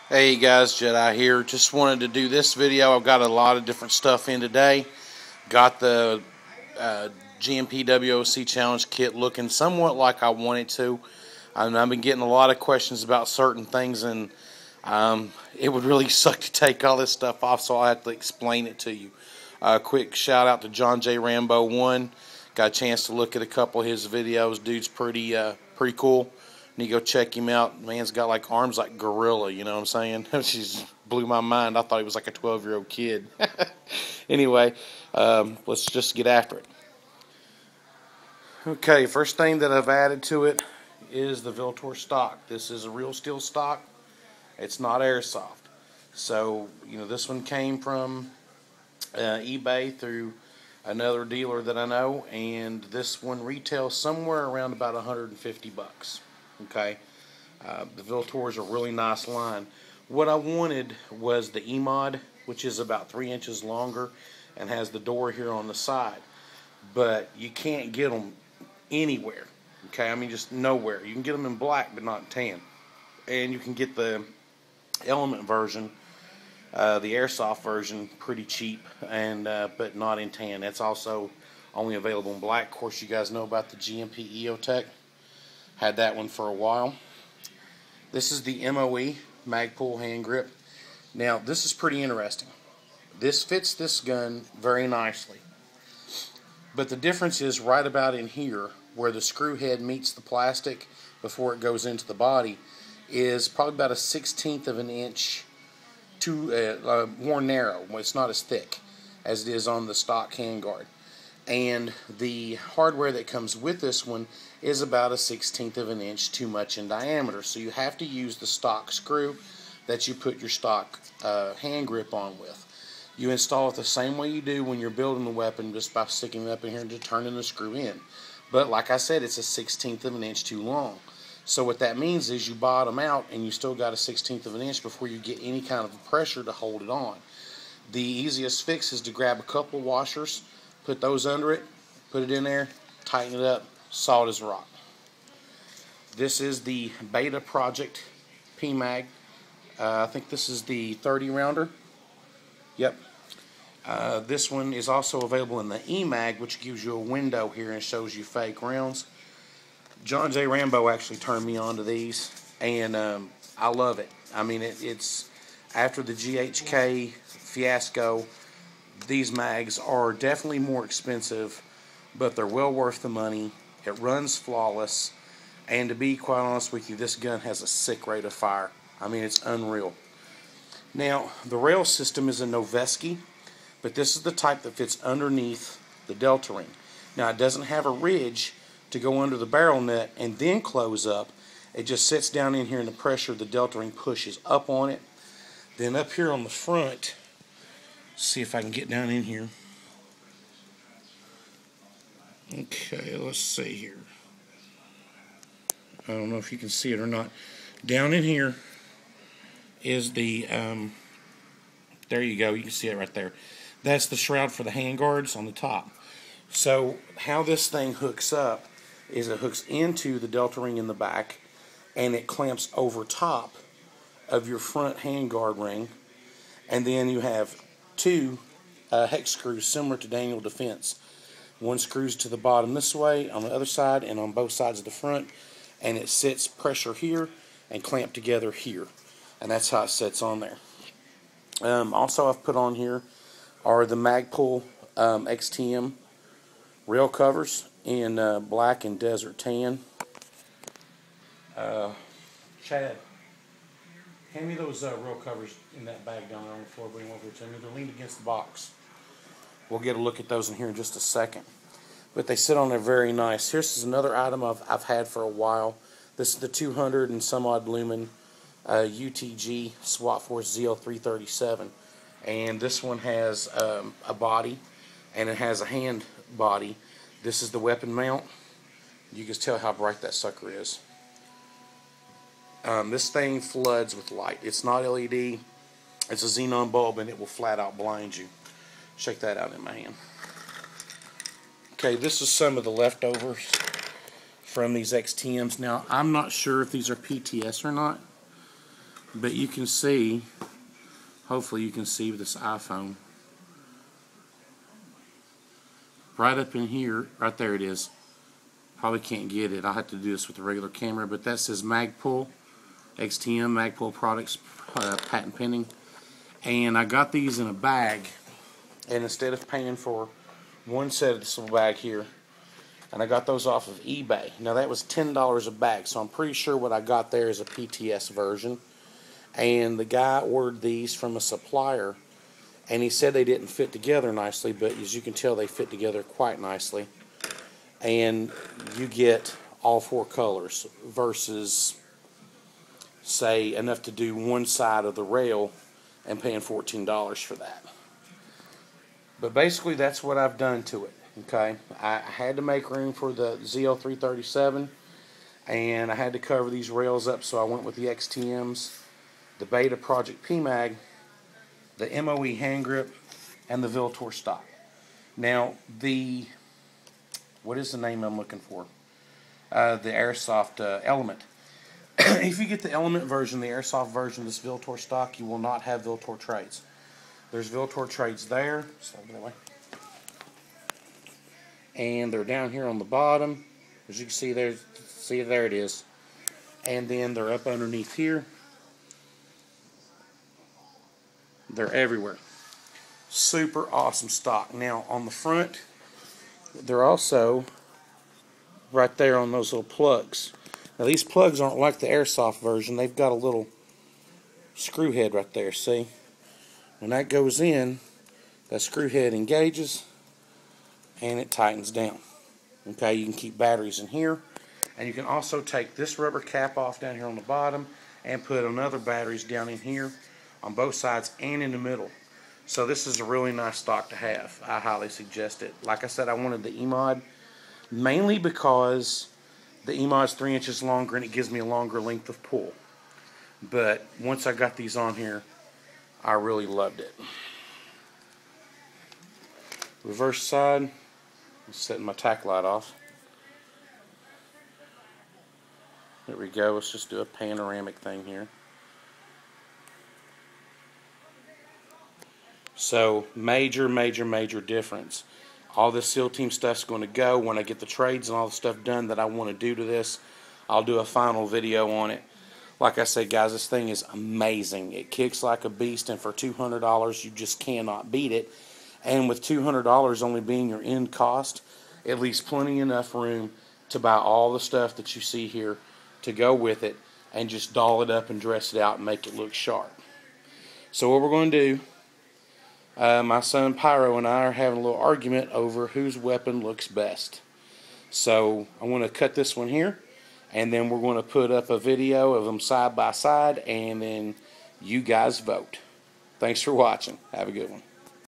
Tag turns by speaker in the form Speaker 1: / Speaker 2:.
Speaker 1: Hey guys, Jedi here. Just wanted to do this video. I've got a lot of different stuff in today. Got the G&P WOC challenge kit looking somewhat like I want it to. I've been getting a lot of questions about certain things, and it would really suck to take all this stuff off, so I have to explain it to you. Quick shout out to John J. Rambo 1. Got a chance to look at a couple of his videos. Dude's pretty cool. Need to go check him out. Man's got like arms like gorilla, you know what I'm saying? She's blew my mind. I thought he was like a 12-year-old kid. Anyway, let's just get after it. Okay, first thing that I've added to it is the Vltor stock. This is a real steel stock. It's not airsoft. So, this one came from eBay through another dealer that I know, and this one retails somewhere around about 150 bucks. Okay, the Vltor is a really nice line. What I wanted was the E-Mod, which is about 3 inches longer and has the door here on the side, but you can't get them anywhere. Okay, I mean just nowhere. You can get them in black but not tan, and you can get the element version, the airsoft version, pretty cheap, and but not in tan. That's also only available in black. Of course, you guys know about the G&P EOTech. Had that one for a while. This is the MOE Magpul hand grip. Now, this is pretty interesting. This fits this gun very nicely, but the difference is right about in here, where the screw head meets the plastic before it goes into the body, is probably about a 1/16 of an inch more narrow. It's not as thick as it is on the stock handguard. And the hardware that comes with this one is about a 1/16 of an inch too much in diameter. So you have to use the stock screw that you put your stock hand grip on with. You install it the same way you do when you're building the weapon, just by sticking it up in here and just turning the screw in. But like I said, it's a 1/16 of an inch too long. So what that means is you bottom out and you still got a 1/16 of an inch before you get any kind of pressure to hold it on. The easiest fix is to grab a couple washers, put those under it, put it in there, tighten it up, solid as rock. This is the Beta Project PMag. I think this is the 30 rounder. Yep. This one is also available in the EMag, which gives you a window here and shows you fake rounds. John J. Rambo actually turned me on to these, and I love it. I mean, it's after the GHK fiasco, these mags are definitely more expensive, but they're well worth the money. It runs flawless, and to be quite honest with you, this gun has a sick rate of fire. I mean, it's unreal. Now, the rail system is a Noveske, but this is the type that fits underneath the delta ring. Now, it doesn't have a ridge to go under the barrel nut and then close up. It just sits down in here, and the pressure of the delta ring pushes up on it. Then up here on the front, see if I can get down in here. Okay, let's see here. I don't know if you can see it or not. Down in here is the, there you go, you can see it right there. That's the shroud for the handguards on the top. So how this thing hooks up is it hooks into the delta ring in the back, and it clamps over top of your front handguard ring, and then you have two hex screws similar to Daniel Defense. One screws to the bottom this way on the other side and on both sides of the front, and it sits pressure here and clamped together here, and that's how it sits on there. Also, I've put on here are the Magpul XTM rail covers in black and desert tan. Chad, hand me those rail covers in that bag down there on the floor. Bring them over to me. They're leaned against the box. We'll get a look at those in here in just a second. But they sit on there very nice. Here's another item I've had for a while. This is the 200 and some odd lumen UTG SWATFORCE ZL337. And this one has a body, and it has a hand body. This is the weapon mount. You can tell how bright that sucker is. This thing floods with light. It's not LED. It's a xenon bulb, and it will flat out blind you. Check that out in my hand. Okay, this is some of the leftovers from these XTMs. Now, I'm not sure if these are PTS or not, But you can see, hopefully you can see with this iPhone, right up in here, right there it is. Probably can't get it. I'll have to do this with the regular camera, but that says Magpul XTM, Magpul products, patent pending. And I got these in a bag, and instead of paying for one set of this little bag here, and I got those off of eBay. Now that was $10 a bag, so I'm pretty sure what I got there is a PTS version. And the guy ordered these from a supplier, and he said they didn't fit together nicely, but as you can tell, they fit together quite nicely. And you get all four colors versus, say, enough to do one side of the rail and paying $14 for that. But basically that's what I've done to it. Okay, I had to make room for the ZL337, and I had to cover these rails up, so I went with the XTMs, the Beta Project PMag, the MOE hand grip, and the Vltor stock. Now what is the name I'm looking for? The Airsoft Element. If you get the Element version, the Airsoft version of this Vltor stock, you will not have Vltor trays. There's Vltor trays there, and they're down here on the bottom. As you can see there, there it is. And then they're up underneath here. They're everywhere. Super awesome stock. Now on the front, they're also right there on those little plugs. Now these plugs aren't like the Airsoft version. They've got a little screw head right there, see? When that goes in, that screw head engages and it tightens down. Okay, you can keep batteries in here, and you can also take this rubber cap off down here on the bottom and put another batteries down in here on both sides and in the middle. So this is a really nice stock to have. I highly suggest it. Like I said, I wanted the E-Mod mainly because the E-Mod's 3 inches longer and it gives me a longer length of pull. But once I got these on here, I really loved it. Reverse side, I'm setting my tack light off. There we go. Let's just do a panoramic thing here. So major difference. All this SEAL team stuff's going to go when I get the trades and all the stuff done that I want to do to this. I'll do a final video on it. Like I said, guys, this thing is amazing. It kicks like a beast, and for $200 you just cannot beat it. And with $200 only being your end cost, it leaves plenty enough room to buy all the stuff that you see here to go with it and just doll it up and dress it out and make it look sharp. So what we're going to do, my son Pyro and I are having a little argument over whose weapon looks best. So I want to cut this one here, and then we're going to put up a video of them side by side, and then you guys vote. Thanks for watching. Have a good one.